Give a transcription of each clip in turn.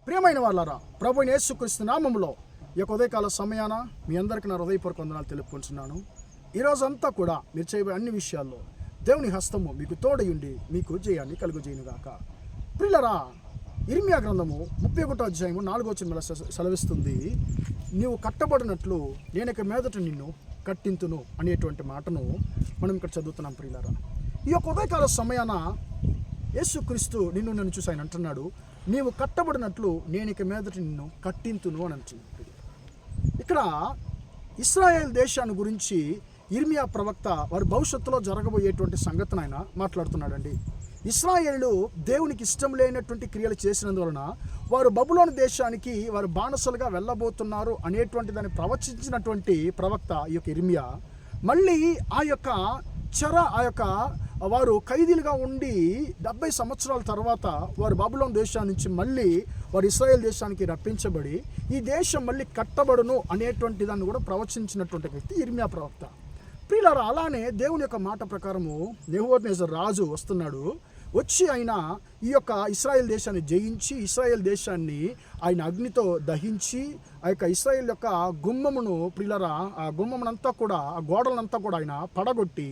ప్రియమైన వాళ్ళారా, ప్రభువైన యేసుక్రీస్తు నామములో ఈ యొక్క ఉదయకాల సమయాన మీ అందరికీ నా హృదయపూర్వక వందనాలు తెలుపుకుంటున్నాను. ఈరోజంతా కూడా మీరు చేయబోయే అన్ని విషయాల్లో దేవుని హస్తము మీకు తోడయుండి మీకు జయాన్ని కలుగజేయునుగాక. ప్రియులారా, ఇర్మియా గ్రంథము 31వ అధ్యాయము 4వ వచనం సెలవిస్తుంది, నీవు కట్టబడినట్లు నేను ఇక మీదట నిన్ను కట్టింతును అనేటువంటి మాటను మనం ఇక్కడ చదువుతున్నాం. ప్రియులారా, ఈ యొక్క ఉదయకాల సమయాన యేసుక్రీస్తు నన్ను చూసి ఆయన అంటున్నాడు, నీవు కట్టబడినట్లు నేను ఇక మీదట నిన్ను కట్టింతును అని అంటున్నాడు. ఇక్కడ ఇశ్రాయేల్ దేశాన్ని గురించి ఇర్మియా ప్రవక్త వారి భవిష్యత్తులో జరగబోయేటువంటి సంగతిని ఆయన మాట్లాడుతున్నాడండి. ఇశ్రాయేలు దేవునికి ఇష్టం లేనటువంటి క్రియలు చేసినందువలన వారు బబులోను దేశానికి వారు బానిసలుగా వెళ్ళబోతున్నారు అనేటువంటి దాన్ని ప్రవచించినటువంటి ప్రవక్త ఈ యొక్క ఇర్మియా మళ్ళీ ఆ యొక్క వారు ఖైదీలుగా ఉండి 70 సంవత్సరాల తర్వాత వారు బబులోను దేశం నుంచి మళ్ళీ వారు ఇశ్రాయేల్ దేశానికి రప్పించబడి ఈ దేశం మళ్ళీ కట్టబడును అనేటువంటి దాన్ని కూడా ప్రవచించినటువంటి వ్యక్తి ఇర్మియా ప్రవక్త. ప్రియులారా, అలానే దేవుని యొక్క మాట ప్రకారము నెబుకద్నెజర్ రాజు వస్తున్నాడు. వచ్చి ఆయన ఈ యొక్క ఇశ్రాయేల్ దేశాన్ని జయించి ఇశ్రాయేల్ దేశాన్ని ఆయన అగ్నితో దహించి ఆ యొక్క ఇశ్రాయేల్ యొక్క గుమ్మమును ప్రియులారా ఆ గుమ్మమునంతా కూడా ఆ గోడలంతా కూడా ఆయన పడగొట్టి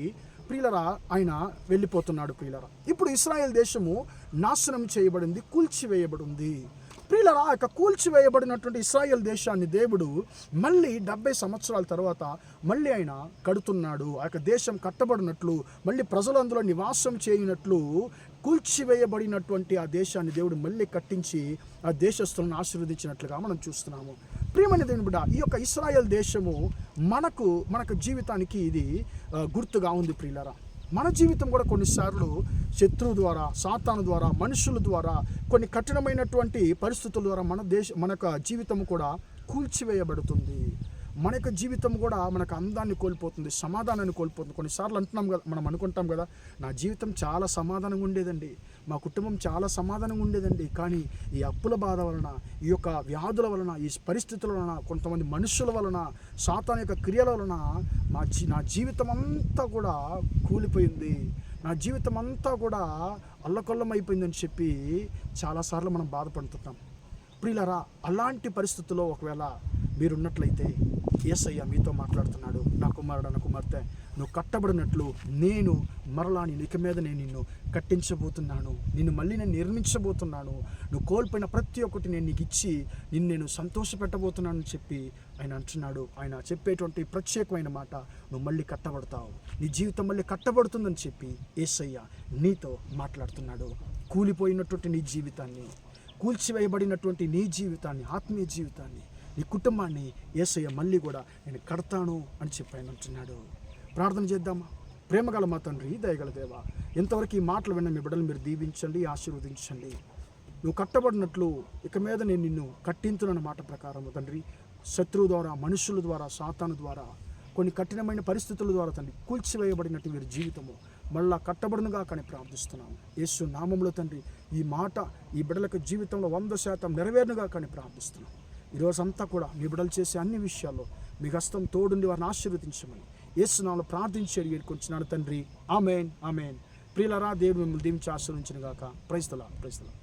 ప్రియులారా ఆయన వెళ్ళిపోతున్నాడు. ప్రియులారా, ఇప్పుడు ఇశ్రాయేల్ దేశము నాశనం చేయబడింది, కూల్చివేయబడింది. ప్రియులారా, ఆ యొక్క కూల్చివేయబడినటువంటి ఇశ్రాయేల్ దేశాన్ని దేవుడు మళ్ళీ 70 సంవత్సరాల తర్వాత మళ్ళీ ఆయన కడుతున్నాడు. ఆ యొక్క దేశం కట్టబడినట్లు మళ్ళీ ప్రజలు అందులో నివాసం చేయనట్లు కూల్చివేయబడినటువంటి ఆ దేశాన్ని దేవుడు మళ్ళీ కట్టించి ఆ దేశస్తులను ఆశీర్వదించినట్లుగా మనం చూస్తున్నాము. ప్రియమైన దేవుని బిడ్డ, ఈ యొక్క ఇశ్రాయేల్ దేశము మనకు జీవితానికి ఇది గుర్తుగా ఉంది. ప్రియులారా, మన జీవితం కూడా కొన్నిసార్లు శత్రువు ద్వారా, సాతాను ద్వారా, మనుషుల ద్వారా, కొన్ని కఠినమైనటువంటి పరిస్థితుల ద్వారా మన యొక్క జీవితం కూడా కూల్చివేయబడుతుంది. మన యొక్క జీవితం కూడా మనకు అందాన్ని కోల్పోతుంది, సమాధానాన్ని కోల్పోతుంది. కొన్నిసార్లు మనం అనుకుంటాం కదా, నా జీవితం చాలా సమాధానంగా ఉండేదండి, మా కుటుంబం చాలా సమాధానంగా ఉండేదండి, కానీ ఈ అప్పుల బాధ వలన, ఈ యొక్క వ్యాధుల వలన, ఈ పరిస్థితుల వలన, కొంతమంది మనుషుల వలన, సాతాను యొక్క క్రియల వలన నా జీవితం అంతా కూడా కూలిపోయింది, నా జీవితం అంతా కూడా అల్లకొల్లం అయిపోయిందని చెప్పి చాలాసార్లు మనం బాధపడుతుంటాం. ప్రియులారా, అలాంటి పరిస్థితుల్లో ఒకవేళ మీరున్నట్లయితే యేసయ్య మీతో మాట్లాడుతున్నాడు, నా కుమారుడు, నా కుమార్తె, నువ్వు కట్టబడినట్లు నేను మరలా ఇక మీద నేను నిన్ను కట్టించబోతున్నాను, నిన్ను మళ్ళీ నేను నిర్మించబోతున్నాను, నువ్వు కోల్పోయిన ప్రతి ఒక్కటి నేను నీకు ఇచ్చి నిన్ను సంతోషపెట్టబోతున్నాను అని చెప్పి ఆయన అంటున్నాడు. ఆయన చెప్పేటువంటి ప్రత్యేకమైన మాట, నువ్వు మళ్ళీ కట్టబడతావు, నీ జీవితం మళ్ళీ కట్టబడుతుందని చెప్పి యేసయ్య నీతో మాట్లాడుతున్నాడు. కూలిపోయినటువంటి నీ జీవితాన్ని, కూల్చివేయబడినటువంటి నీ జీవితాన్ని, ఆత్మీయ జీవితాన్ని, నీ కుటుంబాన్ని యేసయ్య మళ్ళీ కూడా నేను కడతాను అని చెప్పి ఆయన అంటున్నాడు. ప్రార్థన చేద్దామా? ప్రేమగల మా తండ్రి, దయగల దేవా, ఎంతవరకు ఈ మాటలు విన్న మీ బిడ్డలు మీరు దీవించండి, ఆశీర్వదించండి. నువ్వు కట్టబడినట్లు ఇక మీద నేను నిన్ను కట్టించునన్న మాట ప్రకారం తండ్రి, శత్రువు ద్వారా, మనుషుల ద్వారా, సాతాను ద్వారా, కొన్ని కఠినమైన పరిస్థితుల ద్వారా తండ్రి కూల్చివేయబడినట్టు వీరి జీవితము మళ్ళా కట్టబడునుగా కానీ ప్రార్థిస్తున్నాము. యేసు నామంలో తండ్రి, ఈ మాట ఈ బిడ్డలకు జీవితంలో 100% నెరవేరునుగా కానీ ప్రార్థిస్తున్నాము. ఈరోజంతా కూడా మీ బిడ్డలు చేసే అన్ని విషయాల్లో మీ హస్తం తోడుండి వారిని ఆశీర్వదించమని యేసు నామములో ప్రార్థించి అడిగేసుకుంటున్నాను తండ్రి. ఆమేన్, ఆమేన్. ప్రియులారా, దేవుడు మిమ్మల్ని దీవించి ఆశీర్వదించునుగాక. Praise the lord.